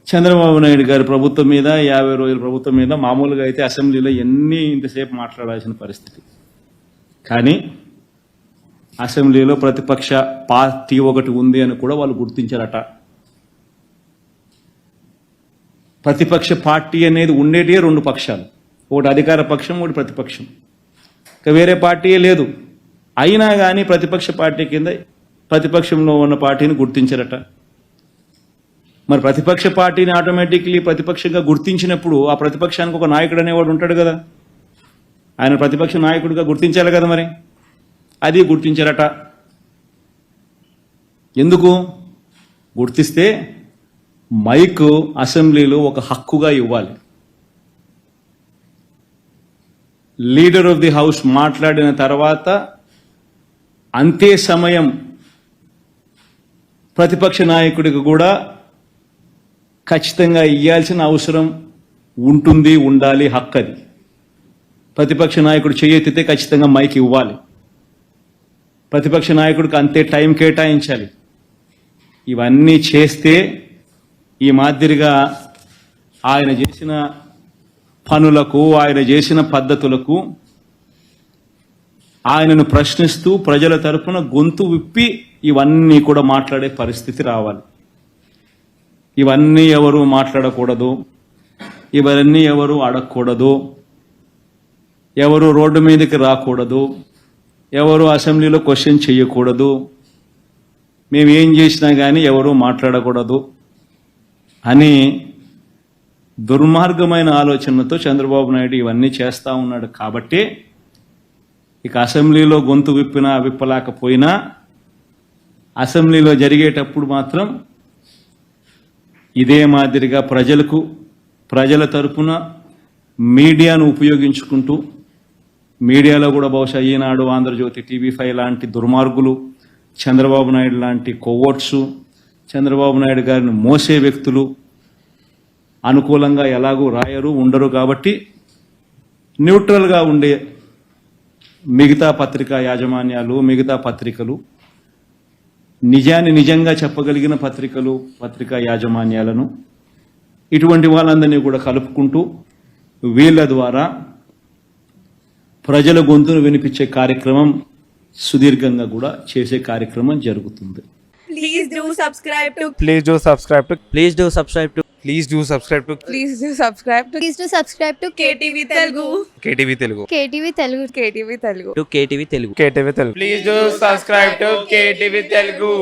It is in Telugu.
చంద్రబాబు నాయుడు గారి ప్రభుత్వం మీద 50 రోజుల ప్రభుత్వం మీద మామూలుగా అయితే అసెంబ్లీలో ఇంతసేపు మాట్లాడాల్సిన పరిస్థితి. కానీ అసెంబ్లీలో ప్రతిపక్ష పార్టీ ఒకటి ఉంది అని కూడా వాళ్ళు గుర్తించారట. ప్రతిపక్ష పార్టీ అనేది ఉండేటివే 2 పక్షాలు, ఒకటి అధికార పక్షం, ఒకటి ప్రతిపక్షం. ఇక వేరే పార్టీయే లేదు. అయినా కానీ ప్రతిపక్ష పార్టీ కింద ప్రతిపక్షంలో ఉన్న పార్టీని గుర్తించారట. మరి ప్రతిపక్ష పార్టీని ఆటోమేటిక్లీ ప్రతిపక్షంగా గుర్తించినప్పుడు ఆ ప్రతిపక్షానికి ఒక నాయకుడు అనేవాడు ఉంటాడు కదా, ఆయన ప్రతిపక్ష నాయకుడిగా గుర్తించాలి కదా. మరి అది గుర్తించారట. ఎందుకు గుర్తిస్తే మైక్ అసెంబ్లీలో ఒక హక్కుగా ఇవ్వాలి. లీడర్ ఆఫ్ ది హౌస్ మాట్లాడిన తర్వాత అంతే సమయం ప్రతిపక్ష నాయకుడికి కూడా ఖచ్చితంగా ఇవ్వాల్సిన అవసరం ఉంటుంది, ఉండాలి, హక్కు అది. ప్రతిపక్ష నాయకుడు చేయెత్తితే ఖచ్చితంగా మైక్ ఇవ్వాలి. ప్రతిపక్ష నాయకుడికి అంతే టైం కేటాయించాలి. ఇవన్నీ చేస్తే ఈ మాదిరిగా ఆయన చేసిన పనులకు, ఆయన చేసిన పద్ధతులకు ఆయనను ప్రశ్నిస్తూ ప్రజల తరఫున గొంతు విప్పి ఇవన్నీ కూడా మాట్లాడే పరిస్థితి రావాలి. ఇవన్నీ ఎవరు మాట్లాడకూడదు, ఇవన్నీ ఎవరు అడగకూడదు, ఎవరు రోడ్డు మీదకి రాకూడదు, ఎవరు అసెంబ్లీలో క్వశ్చన్ చేయకూడదు, మేము ఏం చేసినా కానీ ఎవరు మాట్లాడకూడదు అని దుర్మార్గమైన ఆలోచనతో చంద్రబాబు నాయుడు ఇవన్నీ చేస్తూ ఉన్నాడు. కాబట్టి ఇక అసెంబ్లీలో గొంతు విప్పలేకపోయినా అసెంబ్లీలో జరిగేటప్పుడు మాత్రం ఇదే మాదిరిగా ప్రజల తరపున మీడియాను ఉపయోగించుకుంటూ, మీడియాలో కూడా బహుశా ఈనాడు, ఆంధ్రజ్యోతి, TV5 లాంటి దుర్మార్గులు, చంద్రబాబు నాయుడు లాంటి కొవ్వొట్సు, చంద్రబాబు నాయుడు గారిని మోసే వ్యక్తులు అనుకూలంగా ఎలాగూ రాయరు, ఉండరు. కాబట్టి న్యూట్రల్గా ఉండే మిగతా పత్రికా యాజమాన్యాలు, మిగతా పత్రికలు, నిజాన్ని నిజంగా చెప్పగలిగిన పత్రికా యాజమాన్యాలను, ఇటువంటి వాళ్ళందరినీ కూడా కలుపుకుంటూ వీళ్ళ ద్వారా ప్రజల గొంతును వినిపించే కార్యక్రమం సుదీర్ఘంగా కూడా చేసే కార్యక్రమం జరుగుతుంది. Please do subscribe to Please do subscribe to Please do subscribe to Please do subscribe to Please do subscribe to Please do subscribe to KTV Telugu. KTV Telugu. KTV Telugu. KTV Telugu. KTV Telugu. KTV Telugu. Please do subscribe to KTV Telugu.